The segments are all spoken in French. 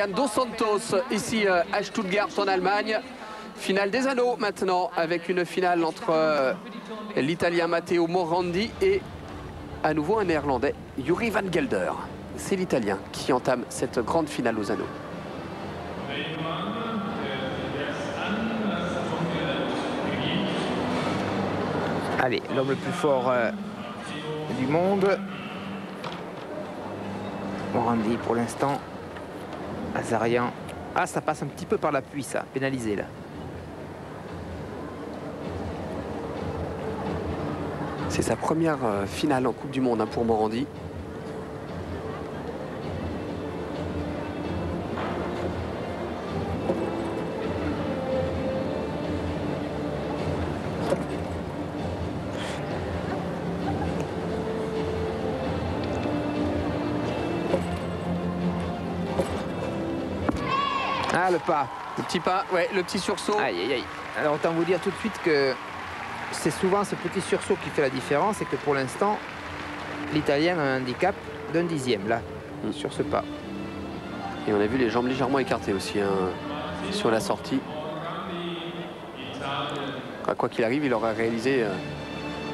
Dos Santos, ici à Stuttgart en Allemagne. Finale des anneaux maintenant, avec une finale entre l'Italien Matteo Morandi et à nouveau un Néerlandais, Yuri Van Gelder. C'est l'Italien qui entame cette grande finale aux anneaux. Allez, l'homme le plus fort du monde. Morandi pour l'instant. Azaryan. Ah, ça passe un petit peu par l'appui, ça. Pénalisé, là. C'est sa première finale en Coupe du Monde pour Morandi. Ah, le pas. Le petit pas, ouais, le petit sursaut. Aïe, aïe, aïe. Alors, autant vous dire tout de suite que c'est souvent ce petit sursaut qui fait la différence et que pour l'instant, l'Italien a un handicap d'un dixième, là, sur ce pas. Et on a vu les jambes légèrement écartées aussi sur la sortie. Quoi qu'il arrive, il aura réalisé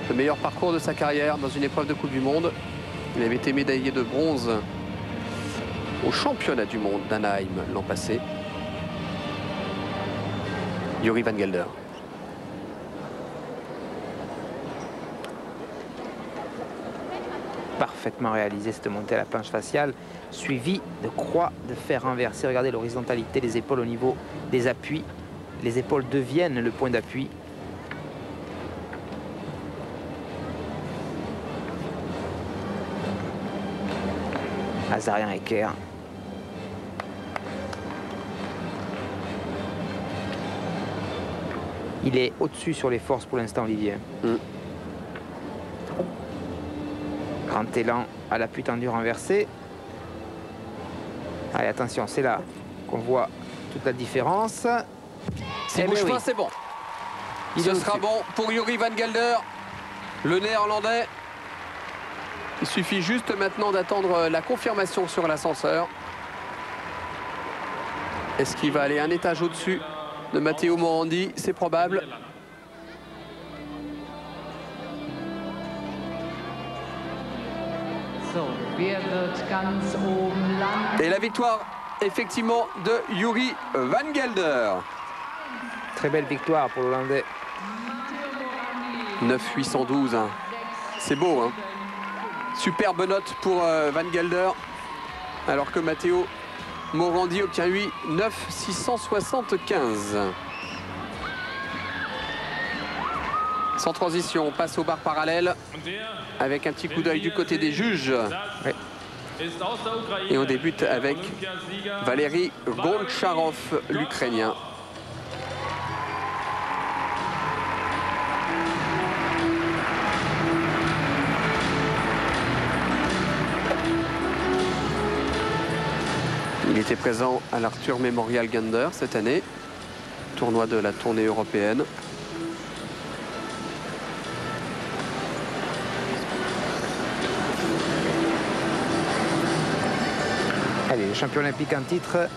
le meilleur parcours de sa carrière dans une épreuve de Coupe du Monde. Il avait été médaillé de bronze au championnat du monde d'Anaheim l'an passé. Yuri Van Gelder. Parfaitement réalisé cette montée à la planche faciale, suivi de croix de fer renversé. Regardez l'horizontalité des épaules au niveau des appuis. Les épaules deviennent le point d'appui. Azaryan Eker. Il est au-dessus sur les forces pour l'instant, Olivier. Grand élan à l'appui tendu renversé. Allez, attention, c'est là qu'on voit toute la différence. Si bouge pas, c'est bon. Ce sera bon pour Yuri Van Gelder, le Néerlandais. Il suffit juste maintenant d'attendre la confirmation sur l'ascenseur. Est-ce qu'il va aller un étage au-dessus de Matteo Morandi? C'est probable. Et la victoire, effectivement, de Yuri Van Gelder. Très belle victoire pour l'Hollandais. 9,812. Hein. C'est beau, hein. Superbe note pour Van Gelder. Alors que Matteo Morandi obtient, lui, 9,675. Sans transition, on passe aux barres parallèles avec un petit coup d'œil du côté des juges. Ouais. Et on débute avec Valeri Goncharov, l'Ukrainien. Il était présent à l'Arthur Memorial Gander cette année, tournoi de la tournée européenne. Allez, le champion olympique en titre,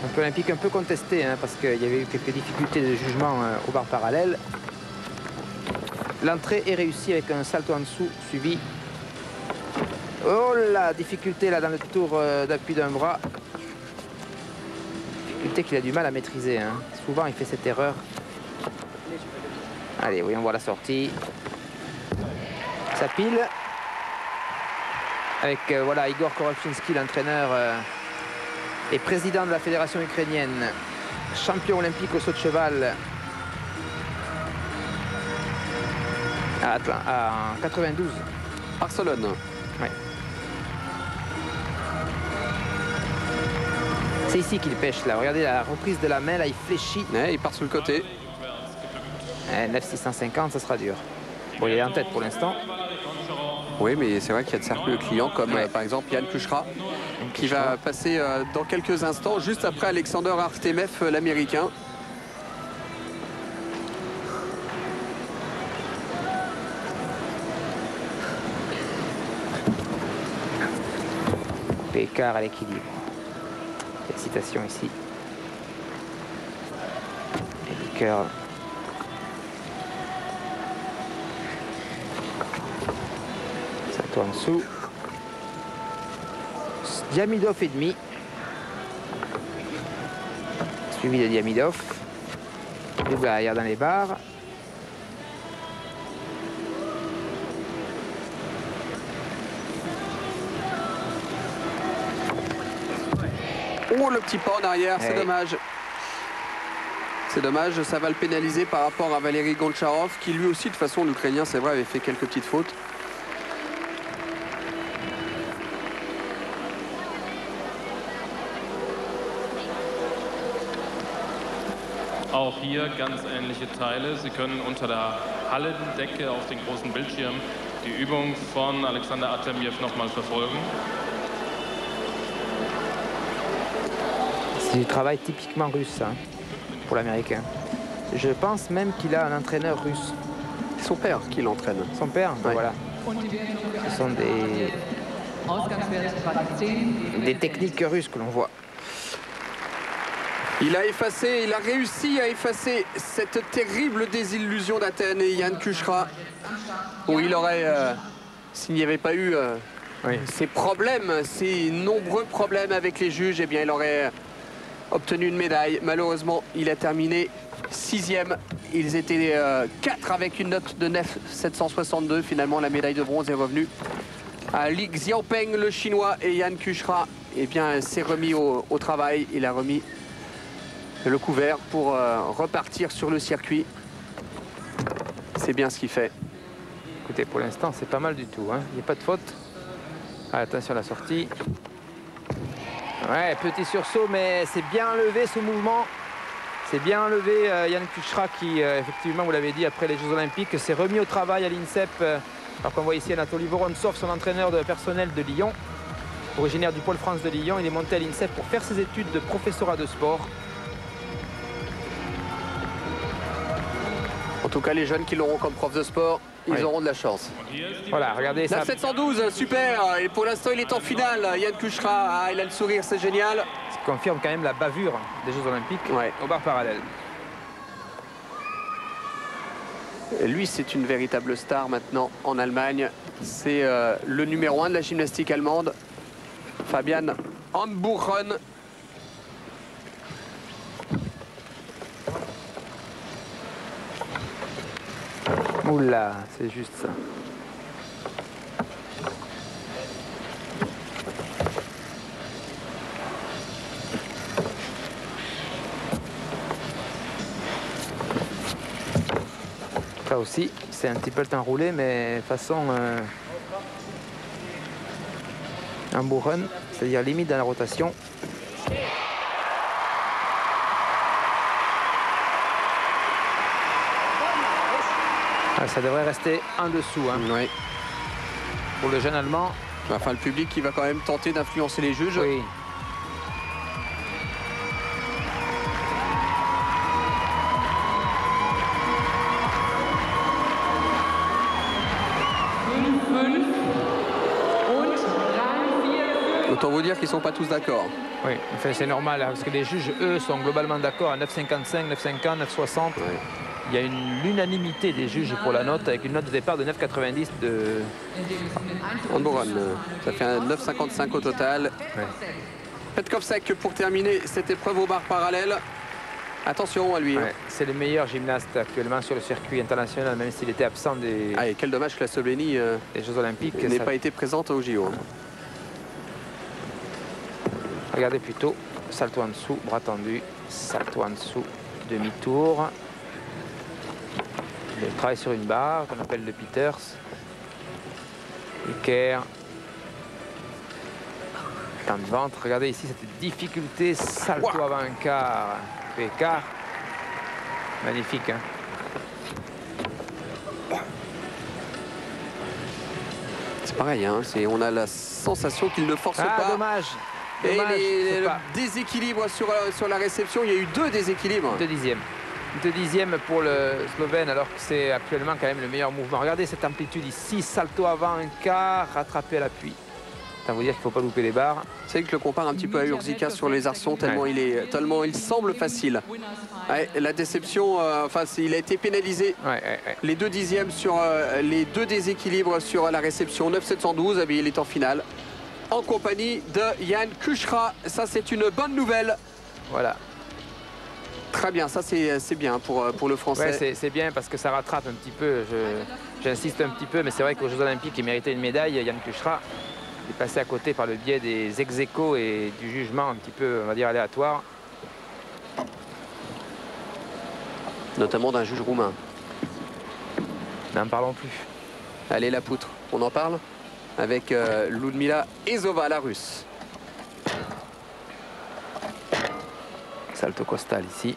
champion olympique un peu contesté, hein, parce qu'il y avait eu quelques difficultés de jugement aux barres parallèles. L'entrée est réussie avec un salto en dessous, suivi. Oh la difficulté là dans le tour d'appui d'un bras. Difficulté qu'il a du mal à maîtriser. Hein. Souvent il fait cette erreur. Allez, voyons voir la sortie. Ça pile. Avec voilà Igor Korolczynski, l'entraîneur et président de la fédération ukrainienne, champion olympique au saut de cheval en 92. Barcelone. Ouais. C'est ici qu'il pêche là. Regardez la reprise de la main là, il fléchit. Ouais, il part sur le côté. 9,650, ça sera dur. Bon, il est en tête pour l'instant. Oui, mais c'est vrai qu'il y a de cercles clients comme par exemple Yann Kuchra qui va passer dans quelques instants, juste après Alexander Artemev, l'Américain. Écart à l'équilibre. Excitation ici. Et le cœur. Salto en dessous. Diamidov et demi. Suivi de Diamidov. Double arrière dans les barres. Oh, le petit pas en arrière, c'est dommage. C'est dommage, ça va le pénaliser par rapport à Valéry Goncharov, qui lui aussi, de toute façon, l'Ukrainien, c'est vrai, avait fait quelques petites fautes. Auch hier ganz ähnliche Teile. Sie können unter der Hallendecke auf den großen Bildschirm die Übung von Alexander Artemiev nochmal verfolgen. C'est du travail typiquement russe, hein, pour l'Américain. Je pense même qu'il a un entraîneur russe. C'est son père qui l'entraîne. Son père, Ouais. voilà. Ce sont des techniques russes que l'on voit. Il a effacé, il a réussi à effacer cette terrible désillusion d'Athènes et Yann Kuchera, où il aurait, s'il n'y avait pas eu ces problèmes, ces nombreux problèmes avec les juges, eh bien il aurait obtenu une médaille. Malheureusement, il a terminé 6e. Ils étaient 4 avec une note de 9,762. Finalement, la médaille de bronze est revenue à Li Xiaopeng, le chinois, et Yann Kuchera, eh bien, s'est remis au travail. Il a remis le couvert pour repartir sur le circuit. C'est bien ce qu'il fait. Écoutez, pour l'instant, c'est pas mal du tout, hein. Il n'y a pas de faute. Ah, attention à la sortie. Ouais, petit sursaut, mais c'est bien enlevé ce mouvement. C'est bien enlevé Yann Kuchera qui, effectivement, vous l'avez dit, après les Jeux Olympiques, s'est remis au travail à l'INSEP. Alors qu'on voit ici Anatoly Vorontsov, son entraîneur de personnel de Lyon. Originaire du Pôle France de Lyon, il est monté à l'INSEP pour faire ses études de professorat de sport. En tout cas, les jeunes qui l'auront comme prof de sport, ils auront de la chance. Voilà, regardez ça. 9,712, super. Et pour l'instant, il est en finale. Yann Kuchera, il a le sourire, c'est génial. Ça confirme quand même la bavure des Jeux Olympiques au bar parallèle. Et lui, c'est une véritable star maintenant en Allemagne. C'est le numéro 1 de la gymnastique allemande, Fabian Handbuchen. Oula, c'est juste ça. Ça aussi, c'est un petit peu le temps roulé, mais façon un beau run, c'est-à-dire limite dans la rotation. Ah, ça devrait rester en dessous, hein. Oui. Pour le jeune Allemand. Enfin, le public qui va quand même tenter d'influencer les juges. Oui. Autant vous dire qu'ils ne sont pas tous d'accord. Oui, enfin, c'est normal, hein, parce que les juges, eux, sont globalement d'accord à 9,55, 9,50, 9,60. Oui. Il y a une unanimité des juges pour la note, avec une note de départ de 9,90 de... Handbuchen, ça fait un 9,55 au total. Ouais. Petkovsek pour terminer cette épreuve au bar parallèle. Attention à lui. Ouais, c'est le meilleur gymnaste actuellement sur le circuit international, même s'il était absent des, Ah, et quel dommage que la Slovénie des Jeux Olympiques. n'ait Ça... pas été présente au JO. Regardez plutôt, salto en dessous, bras tendu, salto en dessous, demi-tour. Le travail sur une barre qu'on appelle le Peters. Équerre. Temps de ventre. Regardez ici cette difficulté, salto avant un quart. Écart. Magnifique, hein. C'est pareil, hein, on a la sensation qu'il ne force pas. Dommage. Et Dommage, le pas. déséquilibre sur la réception, il y a eu 2 déséquilibres. 2 dixièmes. 2 dixièmes pour le Slovène, alors que c'est actuellement quand même le meilleur mouvement. Regardez cette amplitude ici, salto avant un quart, rattrapé à l'appui. Autant vous dire qu'il ne faut pas louper les barres. C'est vrai que je le compare un petit peu à Urzika sur les arçons, tellement, il semble facile. Ouais, la déception, il a été pénalisé. Les 2 dixièmes sur les 2 déséquilibres sur la réception. 9,712, et il est en finale. En compagnie de Jan Kuchra. Ça, c'est une bonne nouvelle. Voilà. Très bien, ça c'est bien pour le Français. Ouais, c'est bien parce que ça rattrape un petit peu. J'insiste un petit peu, mais c'est vrai qu'aux Jeux Olympiques, il méritait une médaille. Jan Kuchra est passé à côté par le biais des ex-aequo et du jugement un petit peu, on va dire, aléatoire. Notamment d'un juge roumain. N'en parlons plus. Allez, la poutre, on en parle avec Ludmila Ezova, la russe. Salto costal ici.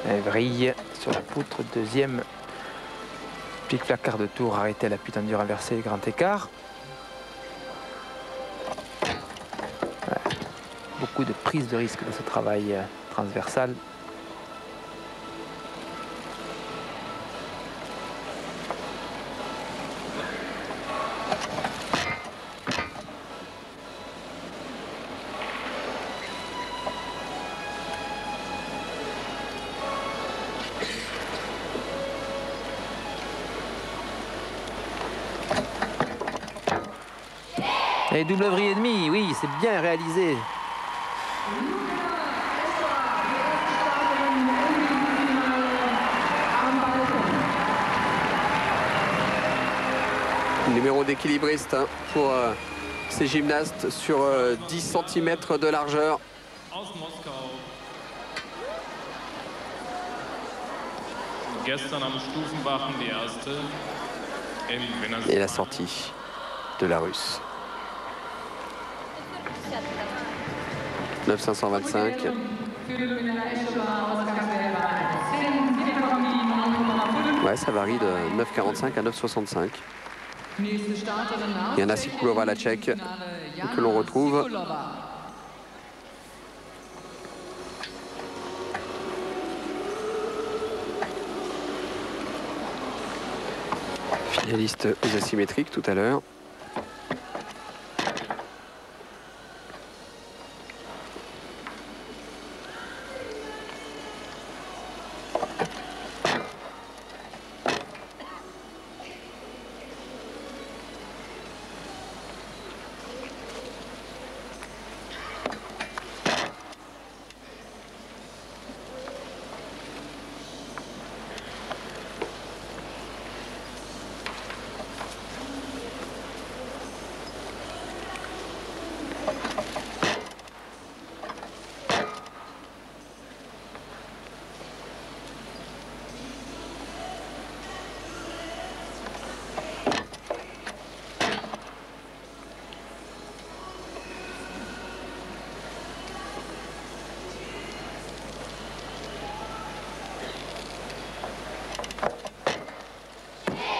Elle vrille sur la poutre, deuxième pic placard de tour arrêté à l'appui tendu renversé, grand écart. Ouais. Beaucoup de prise de risque dans ce travail transversal. Et double vrille et demi, oui, c'est bien réalisé. Numéro d'équilibriste hein, pour ces gymnastes sur 10 cm de largeur. Et la sortie de la Russe. 9,525. Ouais, ça varie de 9,45 à 9,65. Il y en a Sikulova, la Tchèque, que l'on retrouve. Finaliste aux asymétriques tout à l'heure.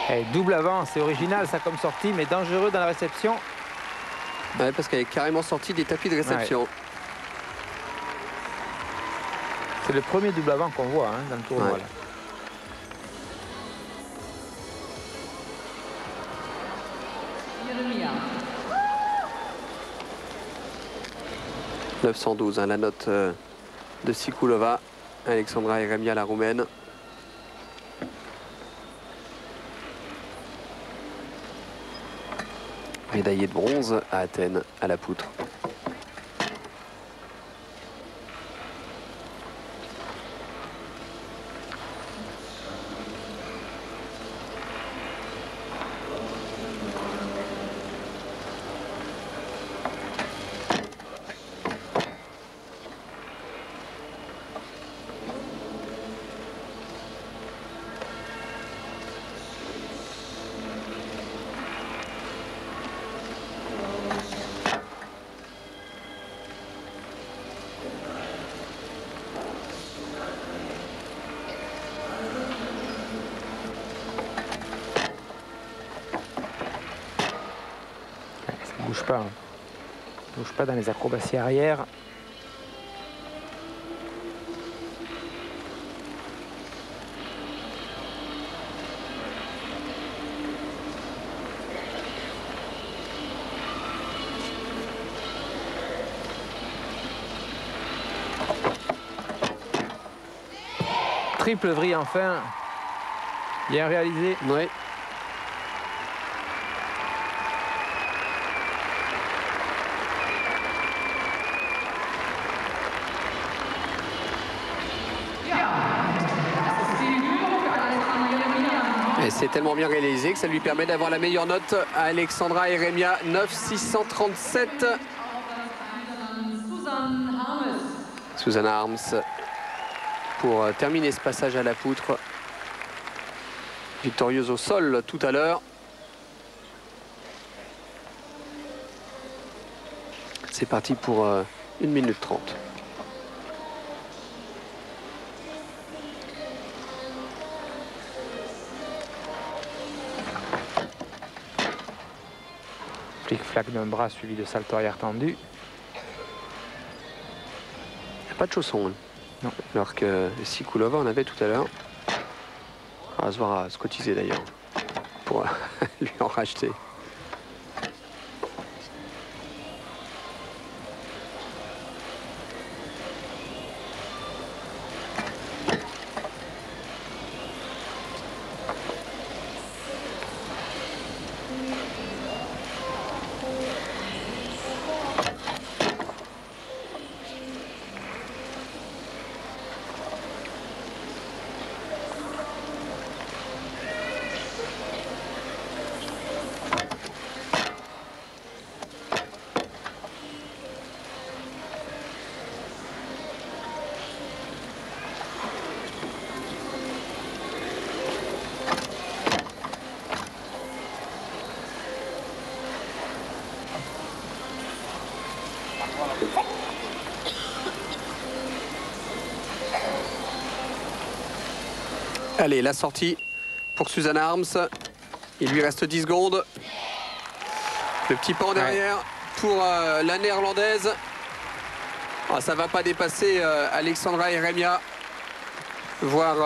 Et double avant, c'est original ça comme sortie, mais dangereux dans la réception. Ouais, parce qu'elle est carrément sortie des tapis de réception. Ouais. C'est le premier double avant qu'on voit hein, dans le tournoi. Ouais. 912, hein, la note de Sikulova, Alexandra Eremia, la roumaine. Médaillée de bronze à Athènes, à la poutre. bouge pas. Il bouge pas dans les acrobaties arrière. Triple vrille enfin. Bien réalisé. Oui. Et c'est tellement bien réalisé que ça lui permet d'avoir la meilleure note à Alexandra Eremia, 9,637. Susan Harms pour terminer ce passage à la poutre. Victorieuse au sol tout à l'heure. C'est parti pour 1 minute 30. Flic-flac d'un bras suivi de salto arrière tendu. Il n'y a pas de chaussons. Hein. Non. Alors que Sikulova en avait tout à l'heure. On va se voir à se cotiser d'ailleurs pour lui en racheter. Allez, la sortie pour Susan Harms. Il lui reste 10 secondes. Le petit pan derrière pour la néerlandaise. Oh, ça ne va pas dépasser Alexandra Eremia, voire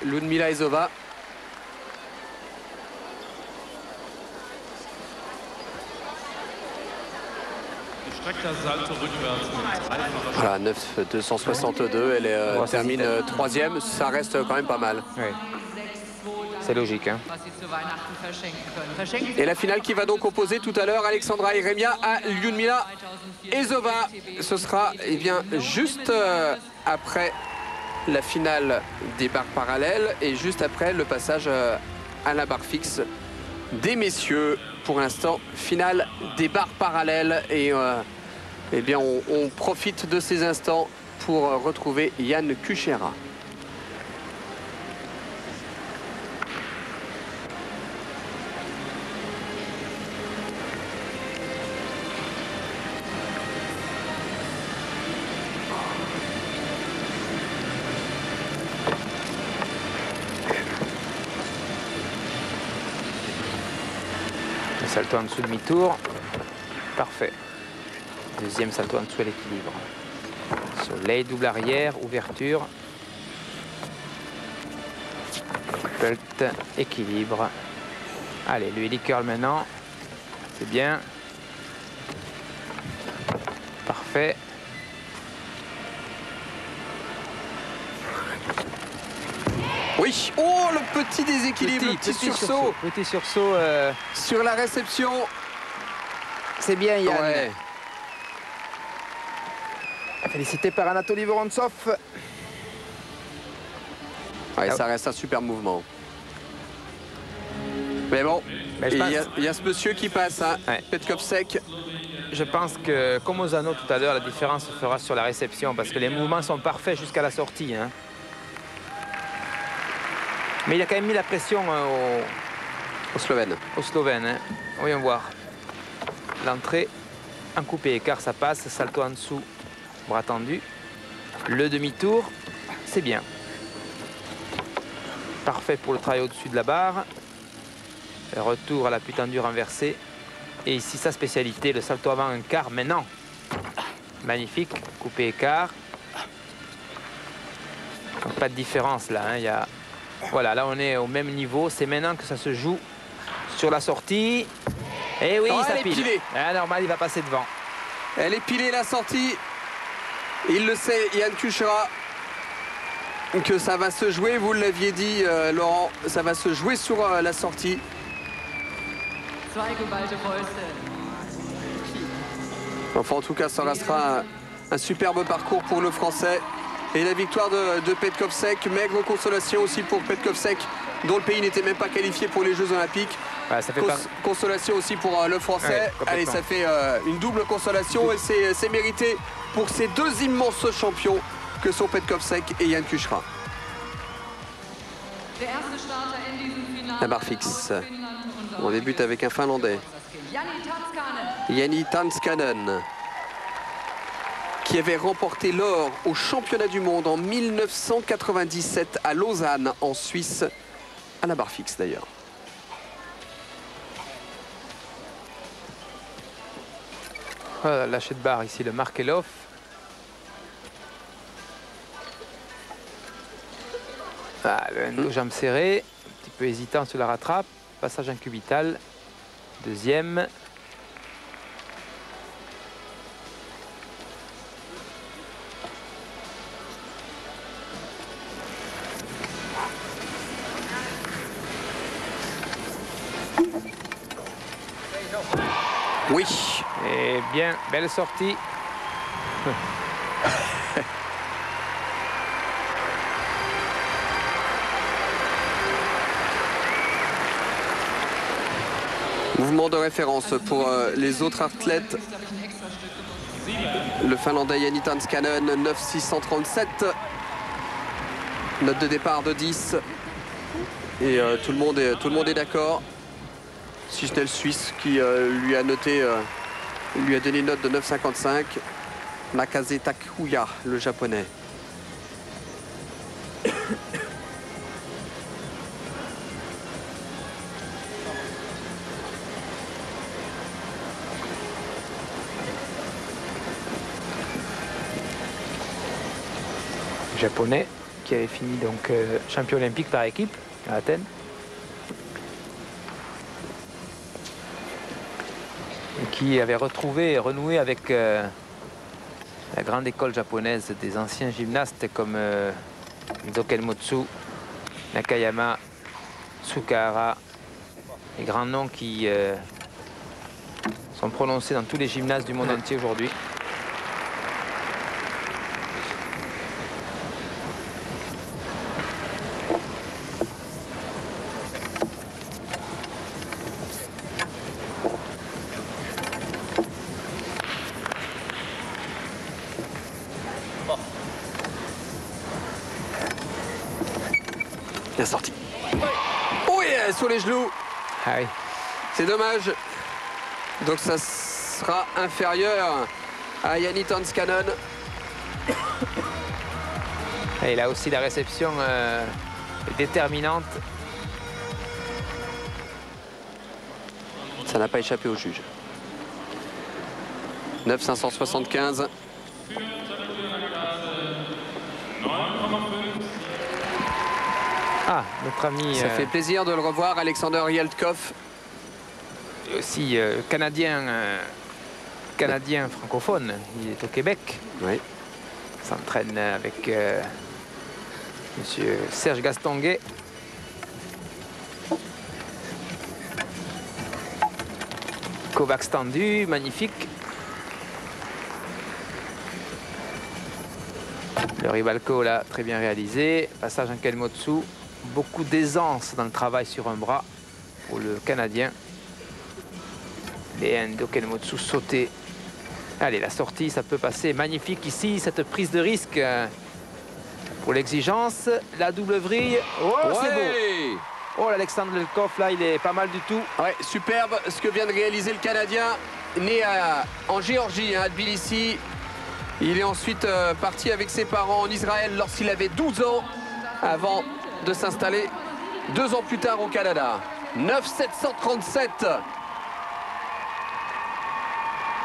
Ludmila Ezova. Voilà, 9,262, elle termine 3e, ça reste quand même pas mal. Oui. C'est logique. Hein. Et la finale qui va donc opposer tout à l'heure Alexandra Eremia à Ludmila Ezova. Ce sera bien, juste après la finale des barres parallèles et juste après le passage à la barre fixe des messieurs. Pour l'instant, finale des barres parallèles et eh bien, on profite de ces instants pour retrouver Yann Kuchera. Le salto en dessous demi-tour. Parfait. Deuxième salto en dessous à l'équilibre. Soleil, double arrière, ouverture. Pult, équilibre. Allez, le héli curl maintenant. C'est bien. Parfait. Oui, oh le petit déséquilibre, petit sursaut. Petit sursaut. Sur la réception. C'est bien Yann. Ouais. Félicité par Anatoly Vorontsov. Ouais, ça reste un super mouvement. Mais bon, il y a ce monsieur qui passe, hein, ouais. Petkovsek. Je pense que, comme aux anneaux tout à l'heure, la différence se fera sur la réception parce que les mouvements sont parfaits jusqu'à la sortie. Hein. Mais il a quand même mis la pression Au Slovène. Au Slovène. Hein. Voyons voir. L'entrée en coupé écart, ça passe. Salto en dessous, bras tendu. Le demi-tour, c'est bien. Parfait pour le travail au-dessus de la barre. Le retour à la plus tendue renversée. Et ici, sa spécialité, le salto avant un quart maintenant. Magnifique, coupé écart. Donc, pas de différence là. Hein. Voilà, là on est au même niveau. C'est maintenant que ça se joue sur la sortie. Et oui, ça pile. Ah, normal, il va passer devant. Elle est pilée la sortie. Il le sait, Yann Kuchera, que ça va se jouer. Vous l'aviez dit, Laurent, ça va se jouer sur la sortie. Enfin, en tout cas, ça restera un superbe parcours pour le Français. Et la victoire de Petkovsek, maigre consolation aussi pour Petkovsek, dont le pays n'était même pas qualifié pour les Jeux Olympiques. Ouais, ça fait consolation aussi pour le Français. Ouais, allez, ça fait une double consolation et c'est mérité pour ces deux immenses champions que sont Petkovsek et Yann Kuchera. La barre fixe. On débute avec un Finlandais. Jani Tanskanen, qui avait remporté l'or au championnat du monde en 1997 à Lausanne, en Suisse, à la barre fixe d'ailleurs. Voilà, lâcher de barre ici, le Markelov. Ah, le endo jambe serrée, un petit peu hésitant sur la rattrape. Passage incubital, deuxième. Oui. Et bien, belle sortie. Mouvement de référence pour les autres athlètes. Le Finlandais Jani Tanskanen, 9,637. Note de départ de 10. Et tout le monde est d'accord. Si ce n'est le Suisse qui lui a donné une note de 9,55. Makaze Takuya, le Japonais. Japonais qui avait fini donc champion olympique par équipe à Athènes. Et qui avait retrouvé et renoué avec la grande école japonaise des anciens gymnastes comme Dokenmotsu, Nakayama, Tsukahara, les grands noms qui sont prononcés dans tous les gymnases du monde entier aujourd'hui. Bien sorti. Oh yeah, sur les genoux. Ah oui. C'est dommage. Donc ça sera inférieur à Jani Tanskanen. Et là aussi la réception est déterminante. Ça n'a pas échappé au juge. 9,575. Ah, notre ami... Ça fait plaisir de le revoir, Alexander Yeltkov. Aussi canadien francophone, il est au Québec. Oui. Il s'entraîne avec monsieur Serge Gastonguay. Kovacs tendu, magnifique. Le Ribalco là, très bien réalisé. Passage en Kelmotsu. Beaucoup d'aisance dans le travail sur un bras pour le Canadien. Et Endo Kelmotsu sauté. Allez, la sortie, ça peut passer. Magnifique ici, cette prise de risque pour l'exigence. La double vrille. Oh, ouais, c'est beau. Oh, l'Alexandre Lelkov, là, il est pas mal du tout. Ouais, superbe ce que vient de réaliser le Canadien, né en Géorgie, à Tbilissi. Il est ensuite parti avec ses parents en Israël lorsqu'il avait 12 ans, avant de s'installer 2 ans plus tard au Canada. 9,737.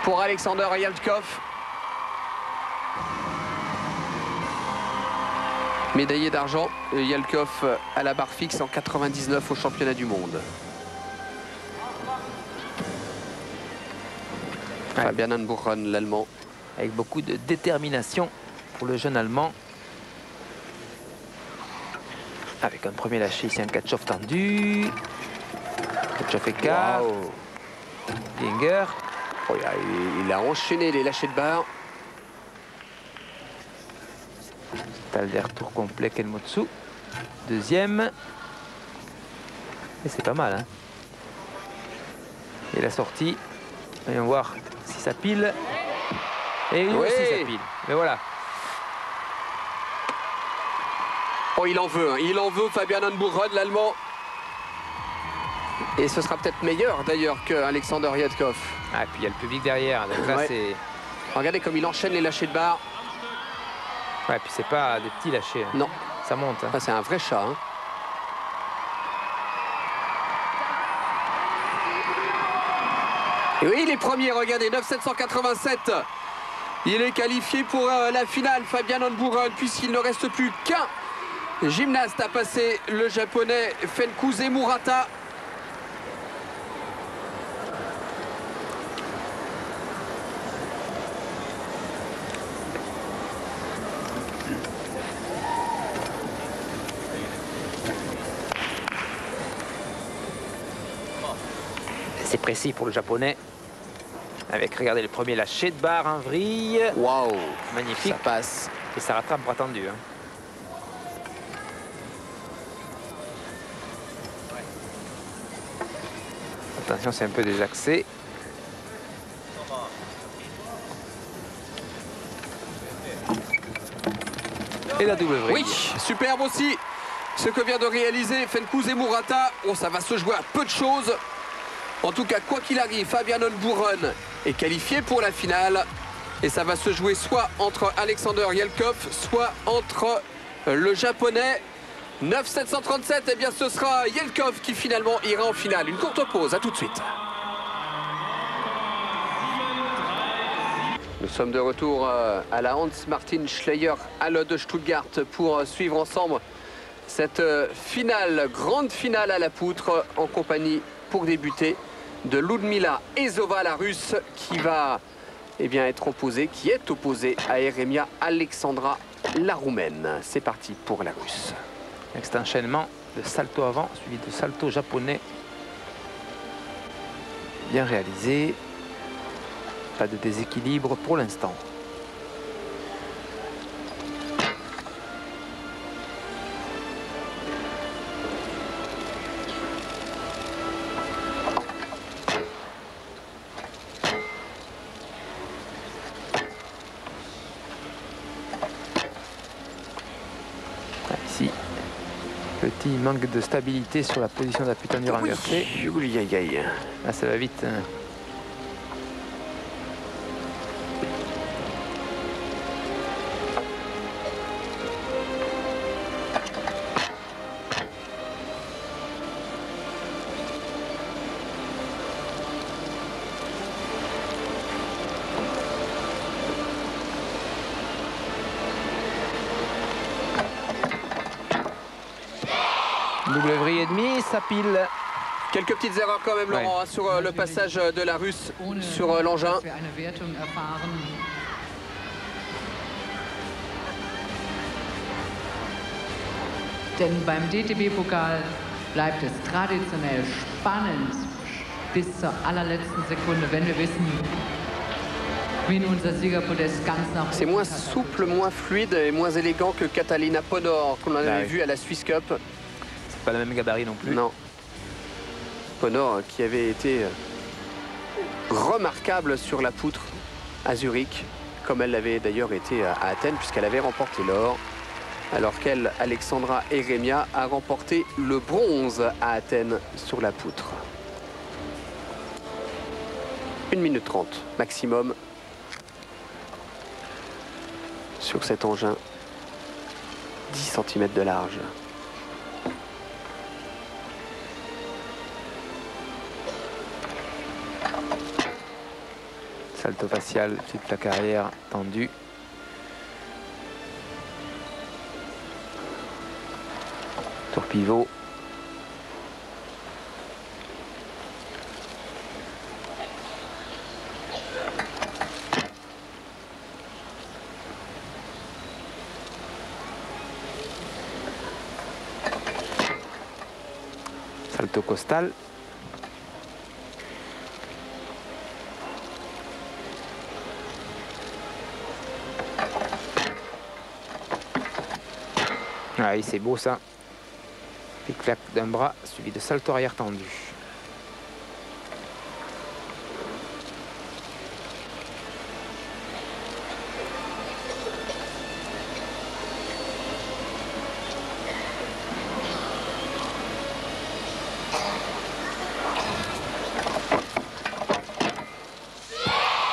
pour Alexander Yelkov. Médaillé d'argent, Yelkov à la barre fixe en 99 au championnat du monde. Ouais. Fabian Unburen, l'Allemand. Avec beaucoup de détermination pour le jeune Allemand. Avec un premier lâché ici, un catch-off tendu. Catch-off écart. Wow. Gienger. Oh, il a enchaîné les lâchers de barre. Talder, tour complet, Kenmotsu. Deuxième. Et c'est pas mal, hein. Et la sortie. Voyons voir si ça pile. Et lui aussi ça pile. Mais voilà. Oh, il en veut, hein. Il en veut, Fabian Unburen, l'Allemand. Et ce sera peut-être meilleur d'ailleurs qu'Alexander Yelkov. Ah, et puis il y a le public derrière. Donc là, Ouais. c'est. Regardez comme il enchaîne les lâchers de barre. Ouais, puis c'est pas des petits lâchers. Hein. Non, Ça monte. Hein. ah, c'est un vrai chat. Hein. Et oui, les premiers, regardez, 9,787. Il est qualifié pour la finale, Fabian Unburen, puisqu'il ne reste plus qu'un gymnaste à passer, le japonais Fenkuse Murata. C'est précis pour le japonais. Avec, regardez, le premier lâcher de barre en vrille. Waouh, Magnifique. ça passe. Et ça rattrape bras tendu. Hein. Attention, c'est un peu désaxé. Et la double vrille. Oui, superbe aussi. Ce que vient de réaliser Fenkuse Murata. Oh, ça va se jouer à peu de choses. En tout cas, quoi qu'il arrive, Fabian Unburen est qualifié pour la finale. Et ça va se jouer soit entre Alexander Yelkov, soit entre le japonais 9,737. Eh bien, ce sera Yelkov qui finalement ira en finale. Une courte pause, à tout de suite. Nous sommes de retour à la Hans Martin Schleyer Halle de Stuttgart pour suivre ensemble cette finale, grande finale à la poutre en compagnie pour débuter de Ludmila Ezova, la russe, qui va être opposée, qui est opposée à Eremia Alexandra, la roumaine. C'est parti pour la russe. Avec cet enchaînement de salto avant, suivi de salto japonais. Bien réalisé. Pas de déséquilibre pour l'instant. Ici, petit manque de stabilité sur la position d'appui tendu renversé. Oui, aïe, aïe. Là, ça va vite. Hein. Double vrille et demi, ça pile. Quelques petites erreurs quand même, Laurent, hein, sur le passage de la russe sur l'engin. Denn beim DTB-Pokal bleibt es traditionell spannend bis zur allerletzten Sekunde, wenn wir wissen, wie unser Siegerpodest ganz nach C'est moins souple, moins fluide et moins élégant que Catalina Ponor, qu'on avait vu à la Swiss Cup. C'est pas le même gabarit non plus. Non. Ponor qui avait été remarquable sur la poutre à Zurich, comme elle l'avait d'ailleurs été à Athènes, puisqu'elle avait remporté l'or, alors qu'elle, Alexandra Eremia, a remporté le bronze à Athènes sur la poutre. 1 minute 30 maximum sur cet engin, 10 cm de large. Salto facial, toute la carrière tendue. Tour pivot. Salto costal. Ah oui, c'est beau ça. Clic-clac d'un bras suivi de salto arrière tendu.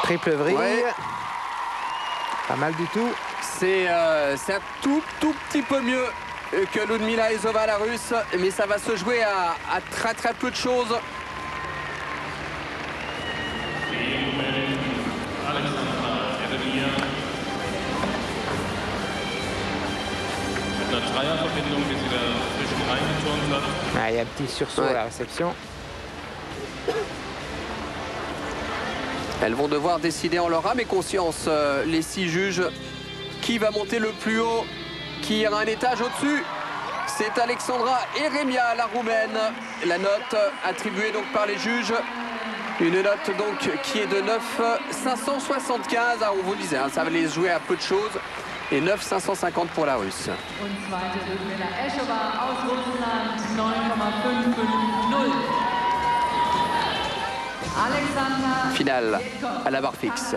Triple vrille. Ouais. Pas mal du tout. C'est un tout petit peu mieux que Ludmila Ezova, la russe, mais ça va se jouer à très peu de choses. Ah, il y a un petit sursaut à la réception. Elles vont devoir décider en leur âme et conscience, les 6 juges, qui va monter le plus haut, qui ira un étage au-dessus. C'est Alexandra Eremia, la roumaine. La note attribuée donc par les juges. Une note donc qui est de 9,575. Ah, on vous le disait, hein, ça va les jouer à peu de choses. Et 9,550 pour la russe. Finale à la barre fixe.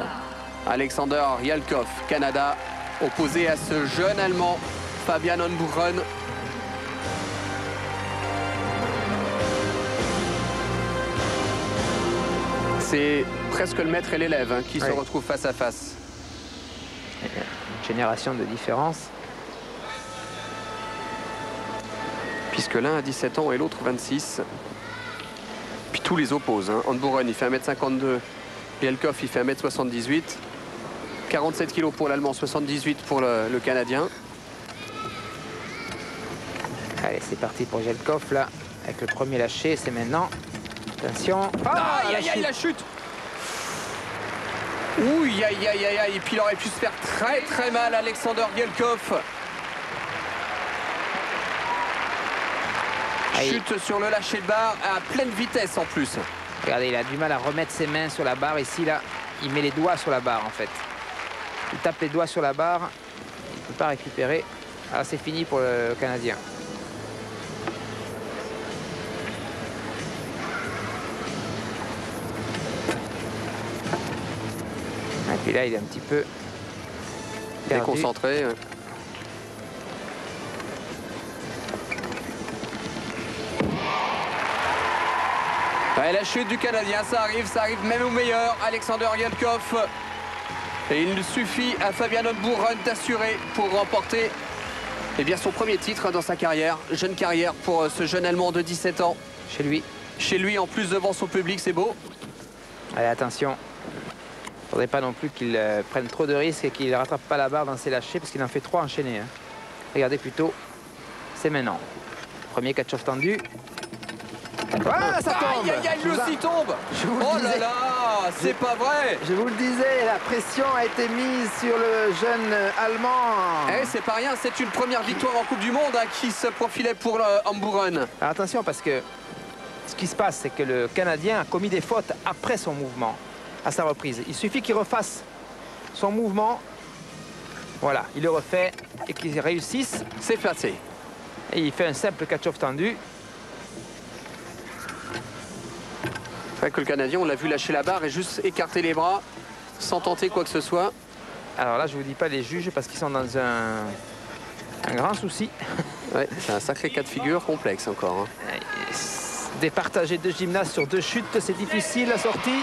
Alexander Yalkov, Canada, opposé à ce jeune Allemand, Fabian Honburen. C'est presque le maître et l'élève hein, qui se retrouvent face à face. Une génération de différence. Puisque l'un a 17 ans et l'autre 26. Puis tous les opposent. Hein. Honburen, il fait 1m52. Yalkov, il fait 1m78. 47 kg pour l'Allemand, 78 pour le Canadien. Allez, c'est parti pour Yalkov, là. Avec le premier lâché, c'est maintenant. Attention. Aïe, aïe, aïe, la chute. Ouh, aïe, aïe, aïe, aïe. Et puis il aurait pu se faire très mal, Alexander Yalkov. Chute sur le lâcher de barre à pleine vitesse en plus. Regardez, il a du mal à remettre ses mains sur la barre. Ici, là, il met les doigts sur la barre, en fait. Il tape les doigts sur la barre. Il ne peut pas récupérer. Alors, c'est fini pour le Canadien. Et puis là, il est un petit peu perdu. Déconcentré. Ouais, la chute du Canadien, ça arrive même au meilleur, Alexander Yalkov. Et il suffit à Fabian Honburen d'assurer pour remporter son premier titre dans sa carrière. Jeune carrière pour ce jeune Allemand de 17 ans. Chez lui. Chez lui, en plus devant son public, c'est beau. Allez, attention. Il ne faudrait pas non plus qu'il prenne trop de risques et qu'il ne rattrape pas la barre dans ses lâchers parce qu'il en fait 3 enchaînés. Hein. Regardez plutôt, c'est maintenant. Premier catch-off tendu. Ah, ça tombe. Aïe, aïe, aïe, lui aussi tombe. Oh là là, c'est pas vrai. Je vous le disais, la pression a été mise sur le jeune Allemand. Eh, c'est pas rien, c'est une première victoire en Coupe du Monde hein, qui se profilait pour Honburen. Alors attention, parce que ce qui se passe, c'est que le Canadien a commis des fautes après son mouvement, à sa reprise. Il suffit qu'il refasse son mouvement. Voilà, il le refait et qu'il réussisse. C'est passé. Et il fait un simple catch-off tendu. C'est vrai que le Canadien, on l'a vu lâcher la barre et juste écarter les bras sans tenter quoi que ce soit. Alors là, je vous dis pas les juges parce qu'ils sont dans un grand souci. Ouais, c'est un sacré cas de figure complexe encore. Hein. Départager 2 gymnastes sur 2 chutes, c'est difficile la sortie.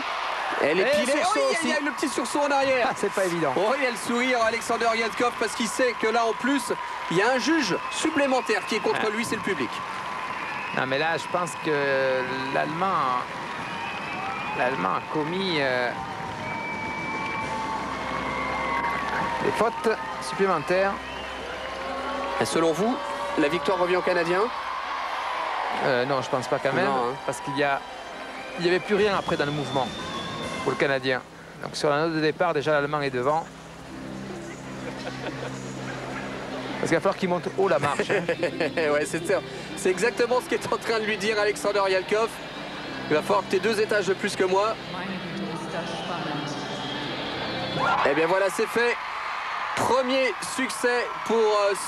Elle est pilée. Oh, il y a le petit sursaut en arrière. Ah, c'est pas évident. Oh, il y a le sourire Alexander Yalkov parce qu'il sait que là en plus, il y a un juge supplémentaire qui est contre lui, c'est le public. Non mais là, je pense que l'Allemand a commis Des fautes supplémentaires. Et selon vous, la victoire revient aux Canadiens? Non, je pense pas quand même, Non, hein. parce qu'il y avait plus rien après dans le mouvement pour le Canadien. Donc sur la note de départ, déjà l'Allemand est devant. Parce qu'il va falloir qu'il monte haut la marche. Hein. Ouais, c'est exactement ce qu'est en train de lui dire Alexander Yalkov. Il va falloir que tu aies 2 étages de plus que moi. Et bien voilà, c'est fait. Premier succès pour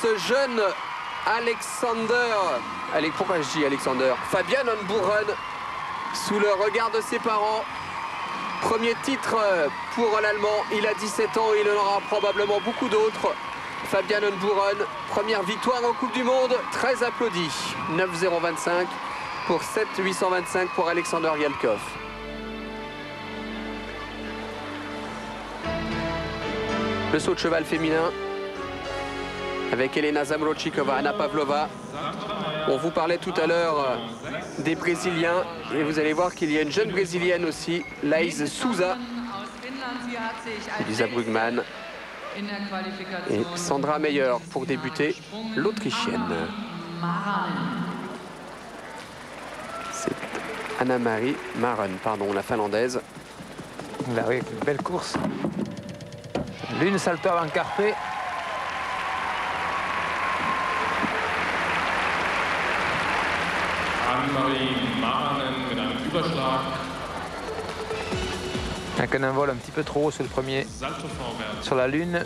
ce jeune Alexander. Allez, pourquoi je dis Alexander? Fabian Unburen, sous le regard de ses parents. Premier titre pour l'Allemand. Il a 17 ans, il en aura probablement beaucoup d'autres. Fabian Unburen, première victoire en Coupe du Monde, très applaudi. 9-0-25 pour 7-825 pour Alexander Yalkov. Le saut de cheval féminin avec Elena Zamrochikova, Anna Pavlova. On vous parlait tout à l'heure des Brésiliens et vous allez voir qu'il y a une jeune Brésilienne aussi, Laís Souza, Elisa Brugman et Sandra Meyer pour débuter, l'Autrichienne. C'est Anna-Marie Maren, pardon, la Finlandaise. Là, oui, une belle course. L'une salto avant carpé. Anne-Marie Maranen mit einem Überschlag. Avec un envol un petit peu trop haut sur le premier, Salto vorwärts. sur la lune.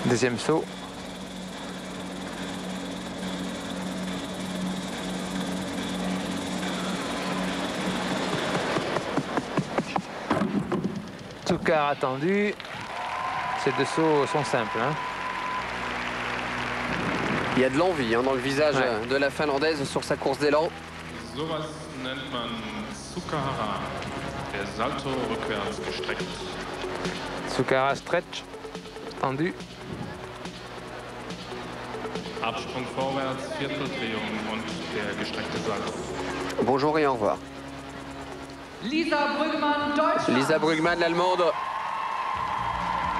Deuxième saut. Tsukar attendu. Ces 2 sauts sont simples. Hein. Il y a de l'envie dans le visage de la Finlandaise sur sa course d'élan. Sowas nennt man Tsukahara, der Salto rückwärts gestreckt. Tsukara stretch, tendu. Absprung vorwärts, Vierteldrehung und der gestreckte Salto. Bonjour et au revoir. Lisa Brugman, Deutschland. Lisa Brugman, l'Allemande.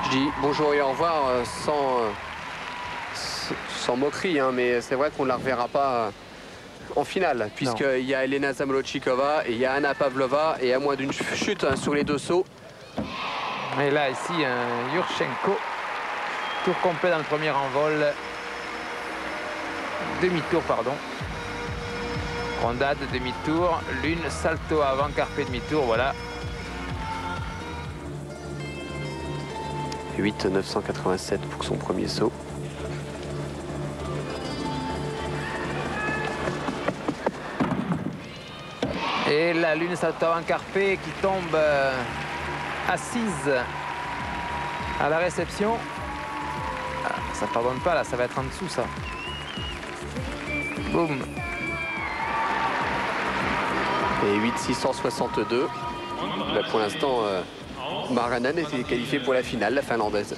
Je dis bonjour et au revoir sans moquerie, hein, mais c'est vrai qu'on ne la reverra pas en finale, puisqu'il y a Elena Zamrochikova et il y a Anna Pavlova, et à moins d'une chute sur les 2 sauts. Et là, ici, un Yurchenko. Tour complet dans le premier envol. Demi-tour, pardon. Rondade, demi-tour. Lune, salto avant, carpé, demi-tour, voilà. 8-987 pour son premier saut. Et la lune salto avant, carpé qui tombe assise à la réception. Ah, ça pardonne pas, là, ça va être en dessous, ça. Boum. Et 8-662. Là, pour l'instant, Maranen était qualifiée pour la finale, la Finlandaise.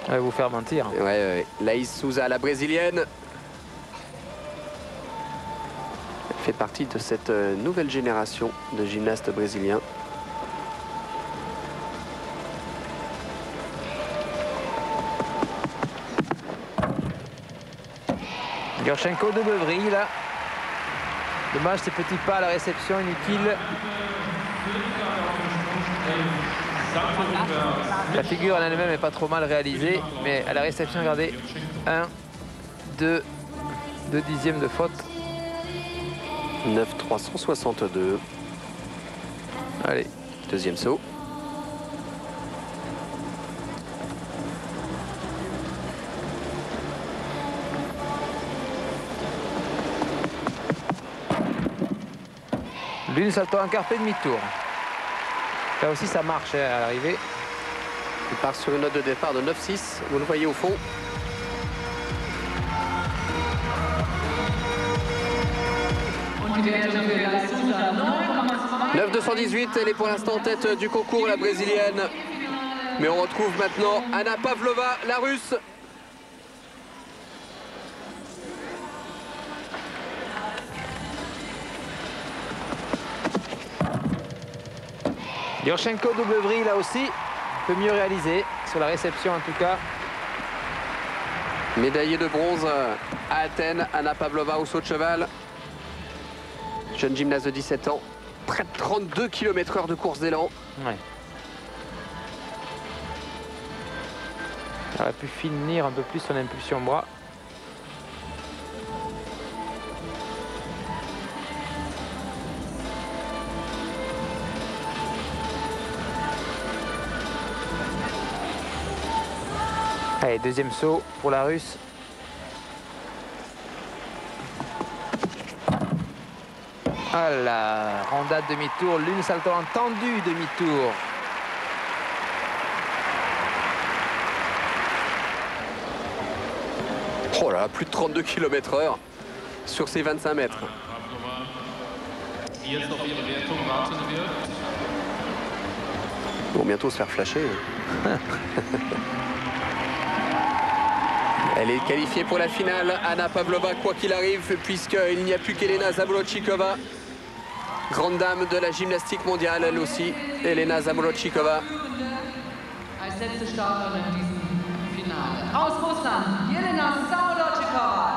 Je vais vous faire mentir. Ouais. Laís Souza, la Brésilienne. Elle fait partie de cette nouvelle génération de gymnastes brésiliens. Yurchenko de Beuvry, là. Dommage, ces petits pas à la réception, inutile. La figure en elle-même n'est pas trop mal réalisée, mais à la réception, regardez, 1, 2 dixièmes de faute. 9-362. Allez, Deuxième saut. l'une salto en carpé, demi-tour. Là aussi, ça marche à l'arrivée. Il part sur une note de départ de 9-6. Vous le voyez au fond. Und die Werte für Laís Souza 9,2. 9-218, elle est pour l'instant en tête du concours, la brésilienne. Mais on retrouve maintenant Anna Pavlova, la russe. Yurchenko double vrille là aussi, un peu mieux réalisé sur la réception en tout cas. Médaillée de bronze à Athènes, Anna Pavlova au saut de cheval. Jeune gymnaste de 17 ans, près de 32 km/h de course d'élan. Ouais. Elle aurait pu finir un peu plus son impulsion bras. Allez, deuxième saut pour la Russe. Voilà, rondade demi-tour, l'une saltant tendu demi-tour. Oh là, plus de 32 km/h sur ces 25 mètres. Ils vont bientôt se faire flasher. Elle est qualifiée pour la finale, Anna Pavlova, quoi qu'il arrive, puisqu'il n'y a plus qu'Elena Zamolodchikova. Grande dame de la gymnastique mondiale, elle aussi, Elena Zamolodchikova. Als letzte Starterin in diesem Finale. Aus Russland, Jelena Zamolodchikova.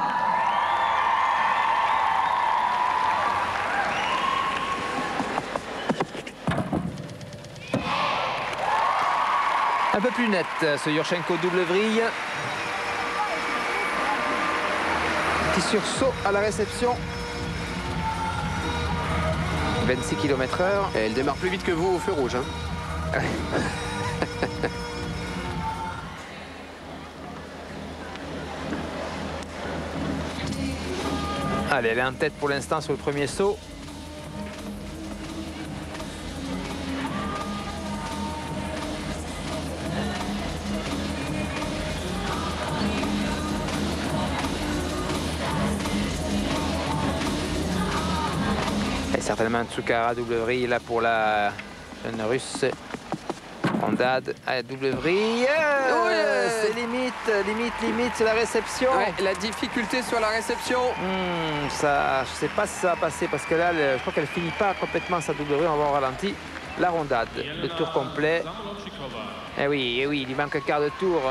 Un peu plus net, ce Yurchenko double vrille. Petit sursaut à la réception. 26 km/h. Et elle démarre plus vite que vous au feu rouge. Hein. Allez, elle est en tête pour l'instant sur le premier saut. Et certainement Tsukara double vrille là pour la jeune russe. Rondade à double vrille. C'est limite sur la réception. Ouais, la difficulté sur la réception. Ça, je sais pas si ça va passer parce que là, je crois qu'elle finit pas complètement sa double vrille. On va voir au ralenti. La rondade, le tour complet. Eh oui, il lui manque un quart de tour.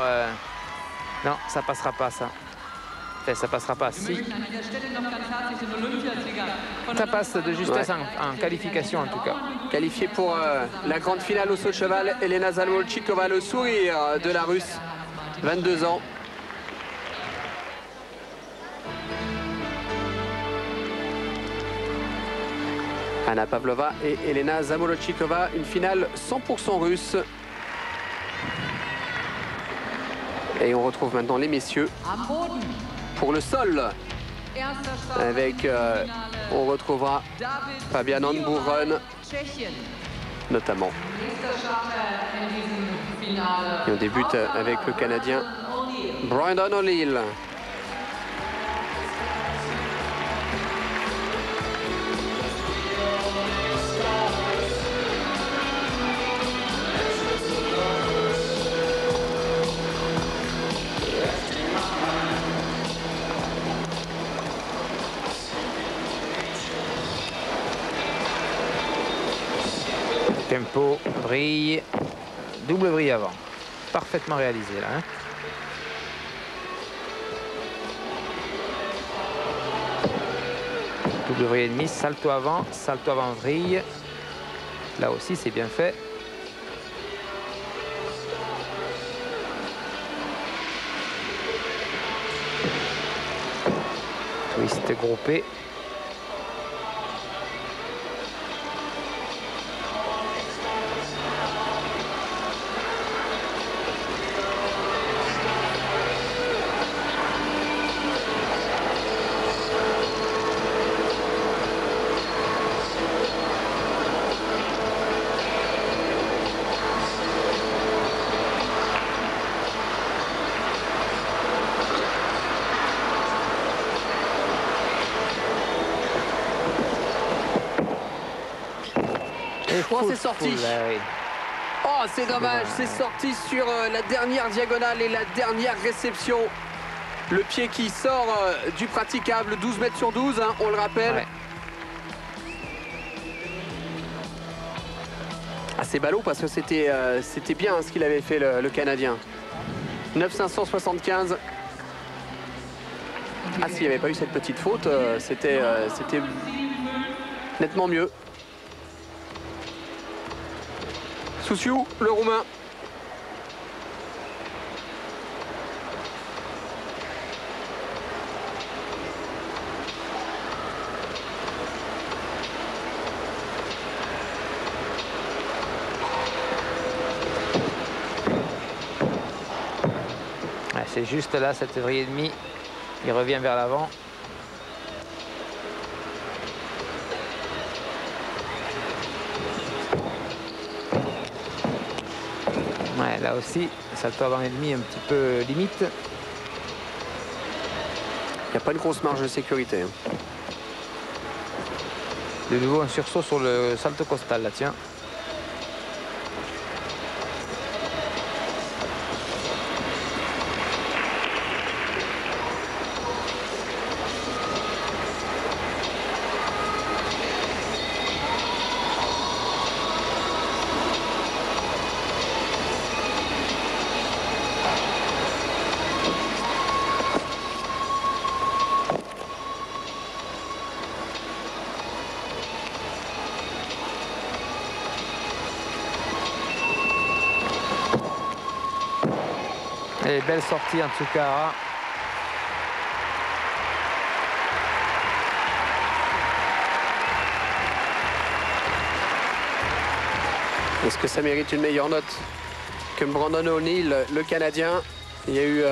Non, ça passera pas ça. Enfin, ça passera pas. Si. Ça passe de justesse en qualification en tout cas. Qualifiée pour la grande finale au saut de cheval, Elena Zamolodchikova, le sourire de la Russe, 22 ans. Anna Pavlova et Elena Zamolodchikova, une finale 100% russe. Et on retrouve maintenant les messieurs pour le sol. Avec, on retrouvera Fabian Hanburen notamment. Et on débute avec le Canadien Brandon O'Leary. Tempo, vrille, double vrille avant. Parfaitement réalisé là. Hein. Double vrille et demi, salto avant vrille. Là aussi c'est bien fait. Twist groupé. Oh, c'est sorti. Oh, c'est dommage, c'est sorti sur la dernière diagonale et la dernière réception. Le pied qui sort du praticable, 12 mètres sur 12, hein, on le rappelle. Ouais. c'est ballot parce que c'était bien ce qu'il avait fait le Canadien. 9,575. Ah, s'il n'y avait pas eu cette petite faute, c'était nettement mieux. Souciou, le Roumain. C'est juste là, 7 février et demi. Il revient vers l'avant. Ouais, là aussi, salto avant et demi un petit peu limite. Il n'y a pas une grosse marge de sécurité. De nouveau un sursaut sur le salto costal là, tiens. Et belle sortie en tout cas. Est-ce que ça mérite une meilleure note que Brandon O'Neill, le Canadien? Il y a eu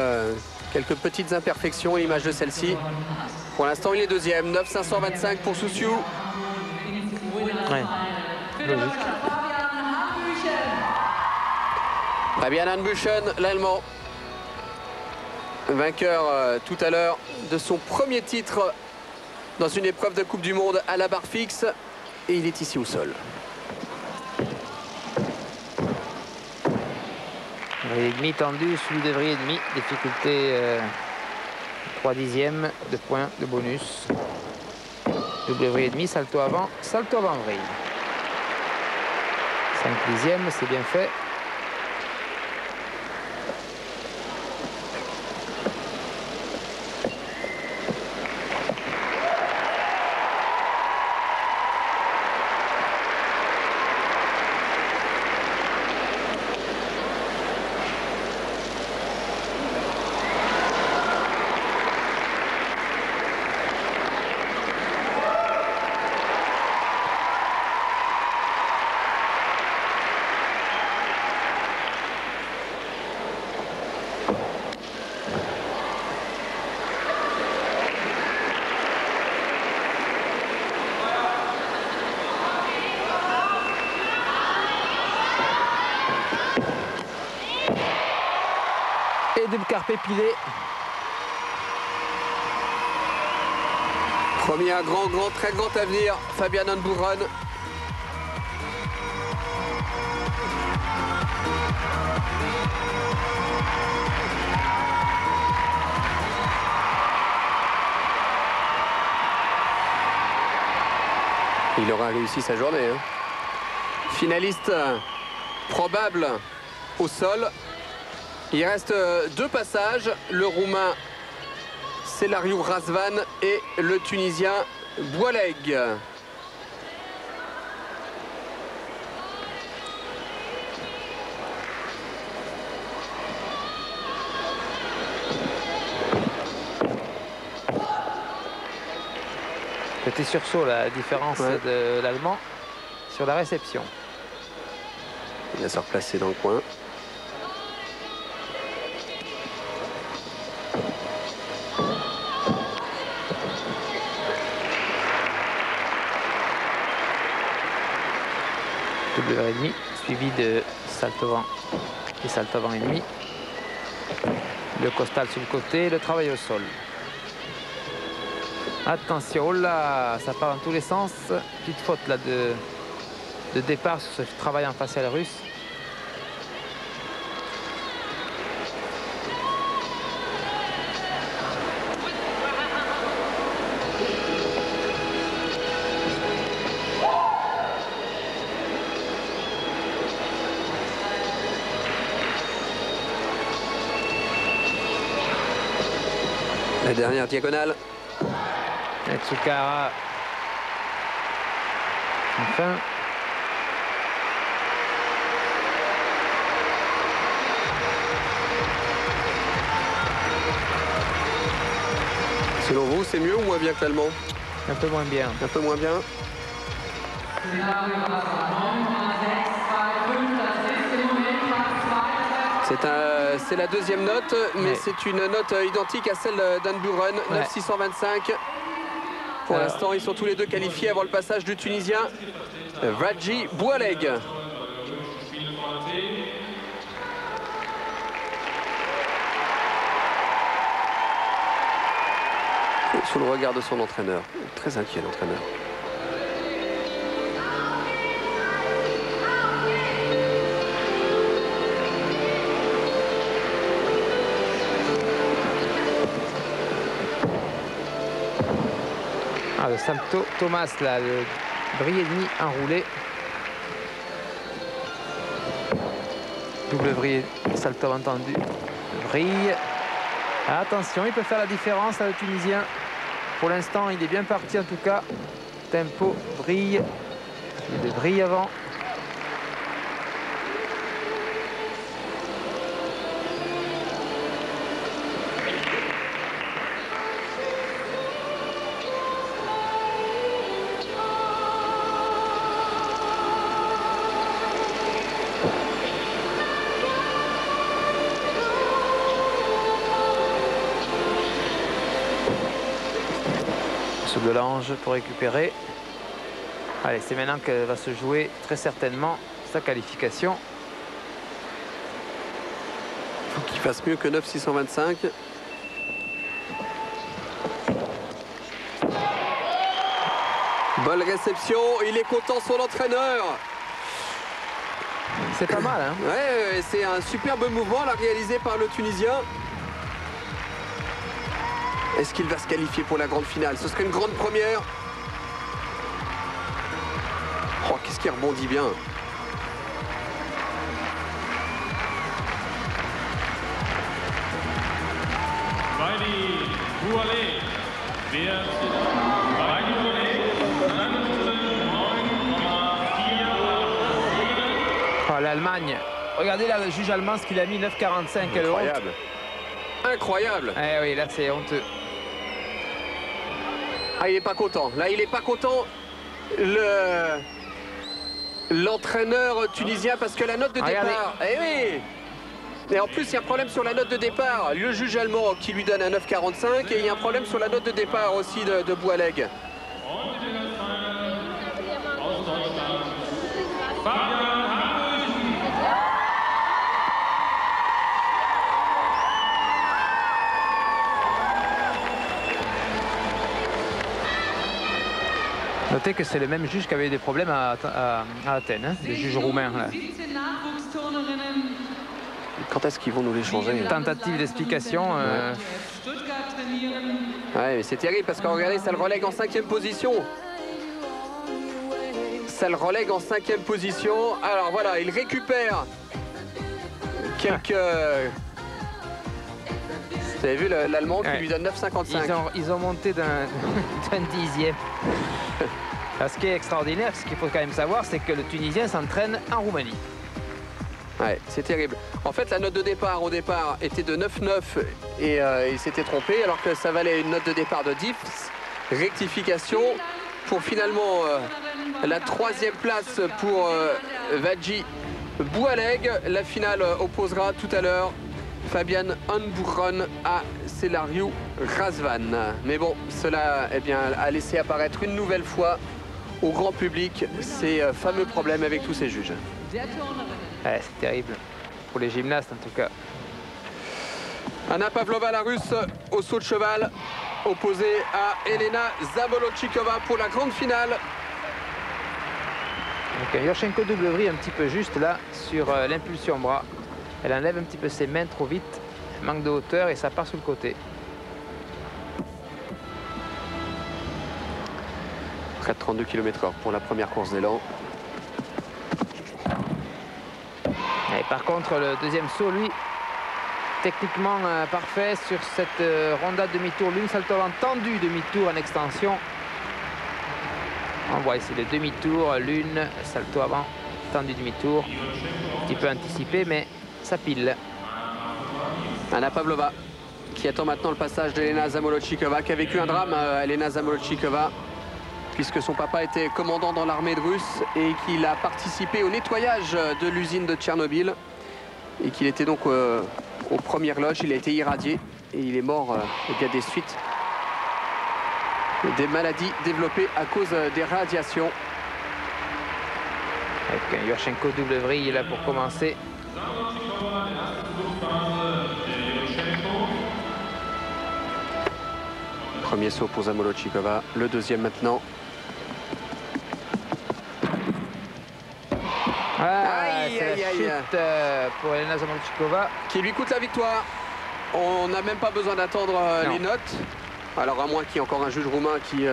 quelques petites imperfections à l'image de celle-ci. Pour l'instant, il est deuxième. 9,525 pour Souciou. Ouais, logique. Fabian Hanbuchen, l'Allemand. Vainqueur tout à l'heure de son premier titre dans une épreuve de Coupe du Monde à la barre fixe. Et il est ici au sol. Et demi tendu, suivi de vrille et demi. Difficulté 3 dixièmes de points de bonus. Double vrille et demi, salto avant vrille. 5 dixièmes, c'est bien fait. Carpe pilé. Premier très grand avenir, Fabian Hanbuchen. Il aura réussi sa journée. Hein. Finaliste probable au sol. Il reste 2 passages, le Roumain Selariu Razvan et le Tunisien Boualeg. Petit sursaut, la différence de l'Allemand sur la réception. Il va se replacer dans le coin. Double et demi, suivi de salto avant et salto avant et demi. Le costal sur le côté, le travail au sol. Attention, oh là, ça part dans tous les sens. Petite faute là de départ sur ce travail en facial russe. La dernière diagonale. Tsukahara. Enfin. Selon vous, c'est mieux ou moins bien que l'allemand? Un peu moins bien. Un peu moins bien. C'est la deuxième note, mais ouais. C'est une note identique à celle d'Anne Buren, 9,625. Pour l'instant, ils sont tous les deux qualifiés avant le passage du Tunisien Radji Boualeg. Sous le regard de son entraîneur. Très inquiet, l'entraîneur. Ah, le Salto Thomas, là, le brille et demi enroulé. Double vrille, salto entendu. Vrille. Attention, il peut faire la différence, là, le Tunisien. Pour l'instant, il est bien parti en tout cas. Tempo, vrille. Il y a de vrille avant. De l'ange pour récupérer. Allez, c'est maintenant qu'elle va se jouer très certainement sa qualification. Il faut qu'il fasse mieux que 9,625. Bonne réception, il est content son entraîneur. C'est pas mal, hein? Ouais, c'est un superbe mouvement là, réalisé par le Tunisien. Est-ce qu'il va se qualifier pour la grande finale? Ce serait une grande première. Oh, qu'est-ce qui rebondit bien. Oh, l'Allemagne. Regardez là le juge allemand, ce qu'il a mis, 9,45. Incroyable. Incroyable. Eh oui, là c'est honteux. Ah, il est pas content. Là, il est pas content. L'entraîneur tunisien, parce que la note de départ. Eh oui. Et en plus, il y a un problème sur la note de départ. Le juge allemand qui lui donne un 9,45 et il y a un problème sur la note de départ aussi de Boualeg. Notez que c'est le même juge qui avait eu des problèmes à Athènes, hein, les juges roumains. Là. Quand est-ce qu'ils vont nous les changer? Tentative d'explication. Ouais, mais c'est terrible parce que regardez, ça le relègue en 5e position. Ça le relègue en 5e position. Alors voilà, il récupère quelques... Vous avez vu l'Allemand qui lui donne 9,55. Ils ont monté d'un dixième. Ce qui est extraordinaire, ce qu'il faut quand même savoir, c'est que le Tunisien s'entraîne en Roumanie. Ouais, c'est terrible. En fait, la note de départ au départ était de 9,9 et il s'était trompé, alors que ça valait une note de départ de 10. Rectification pour finalement la 3e place pour Radji Boualeg. La finale opposera tout à l'heure Fabian Hanburon à Selariu Razvan. Mais bon, cela a laissé apparaître une nouvelle fois au grand public ces fameux problèmes avec tous ces juges. Ouais, c'est terrible, pour les gymnastes en tout cas. Anna Pavlova, la russe, au saut de cheval, opposée à Elena Zabolochikova pour la grande finale. Donc Yurchenko double vrille un petit peu juste là sur l'impulsion bras. Elle enlève un petit peu ses mains trop vite, manque de hauteur et ça part sur le côté. 32 km/h pour la première course d'élan. Et par contre, le deuxième saut, lui, techniquement parfait sur cette ronda demi-tour. L'une salto avant tendu, demi-tour en extension. On voit ici le demi-tour, l'une salto avant tendu demi-tour. Un petit peu anticipé, mais ça pile. Anna Pavlova qui attend maintenant le passage d'Elena Zamolodchikova, qui a vécu un drame, Elena Zamolodchikova, puisque son papa était commandant dans l'armée de Russe et qu'il a participé au nettoyage de l'usine de Tchernobyl et qu'il était donc aux premières loges. Il a été irradié et il est mort via des suites des maladies développées à cause des radiations. Avec un Yurchenko double vrille là pour commencer. Premier saut pour Zamolodchikova, le deuxième maintenant. C'est la chute pour Elena Zamolodchikova. Qui lui coûte la victoire. On n'a même pas besoin d'attendre les notes. Alors à moins qu'il y ait encore un juge roumain qui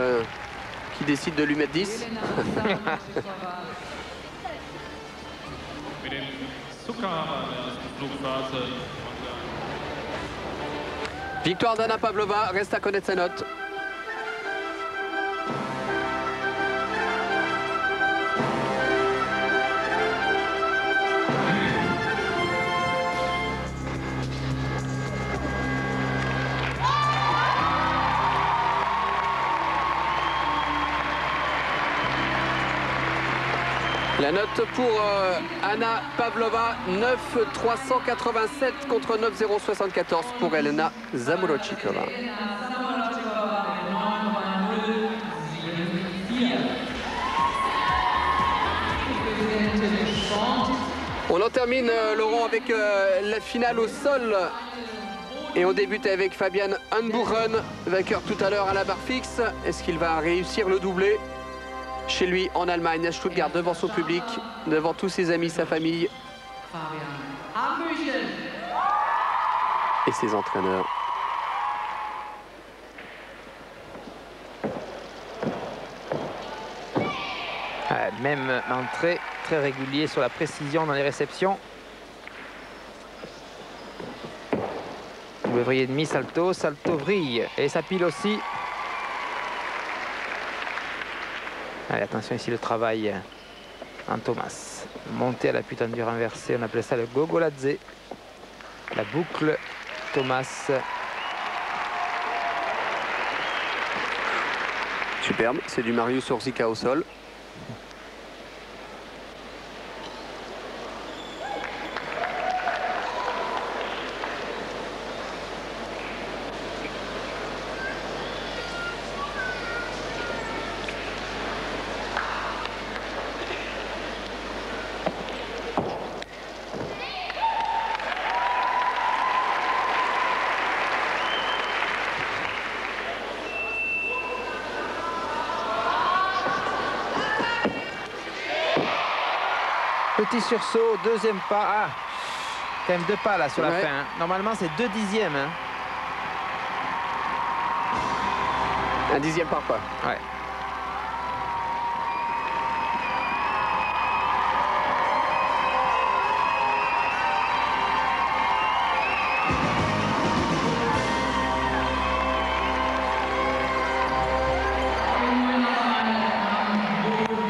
décide de lui mettre 10. Victoire d'Anna Pavlova, reste à connaître sa note. La note pour Anna Pavlova, 9,387 contre 9,074 pour Elena Zamolodchikova. On en termine, Laurent, avec la finale au sol. Et on débute avec Fabian Unburen, vainqueur tout à l'heure à la barre fixe. Est-ce qu'il va réussir le doublé chez lui en Allemagne, à Stuttgart, devant son public, devant tous ses amis, sa famille et ses entraîneurs. Même entrée, très régulier sur la précision dans les réceptions. Le vrille et demi, salto, salto vrille. Et ça pile aussi. Allez, attention ici le travail en Thomas. Monter à l'appui tendu renversé, on appelait ça le gogoladze. La boucle Thomas. Superbe, c'est du Marius Orzika au sol. Petit sursaut, deuxième pas. Ah, quand même 2 pas là sur la fin. Hein. Normalement, c'est 2 dixièmes. Hein. Un dixième par pas. Ouais.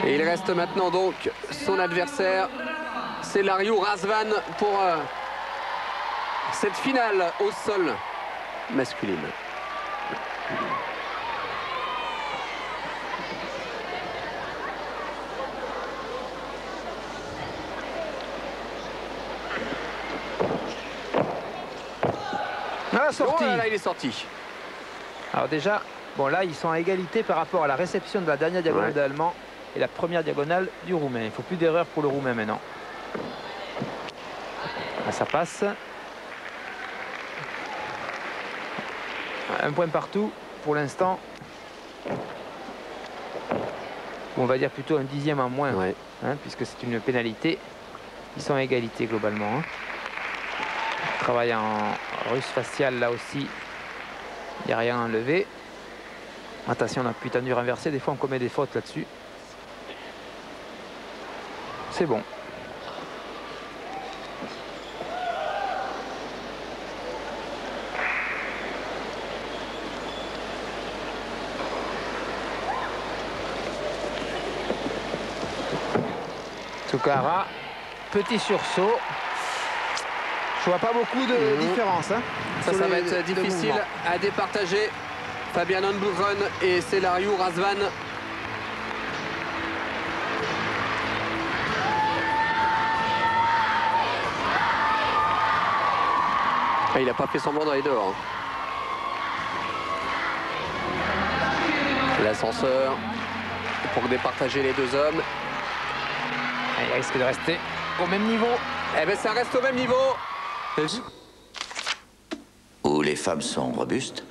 Et il reste maintenant donc son adversaire, c'est Lariu Razvan pour cette finale au sol masculine. Ah, sorti. Oh là, il est sorti. Alors déjà, bon là, ils sont à égalité par rapport à la réception de la dernière diagonale de l'Allemand et la première diagonale du Roumain. Il ne faut plus d'erreur pour le Roumain maintenant. Là, ça passe. Un point partout pour l'instant. On va dire plutôt un dixième en moins, hein, puisque c'est une pénalité. Ils sont à égalité globalement. Hein. Travail en russe facial là aussi. Il n'y a rien à enlever. Attention, on a pu tendu renversé. Des fois, on commet des fautes là-dessus. C'est bon. Tsoukaara, petit sursaut. Je vois pas beaucoup de différence. Hein, ça va être difficile à départager. Fabian Unburen et Selariu Razvan. Il n'a pas fait semblant d'aller dehors. L'ascenseur pour départager les deux hommes. Il risque de rester au même niveau. Eh bien, ça reste au même niveau. Où les femmes sont robustes,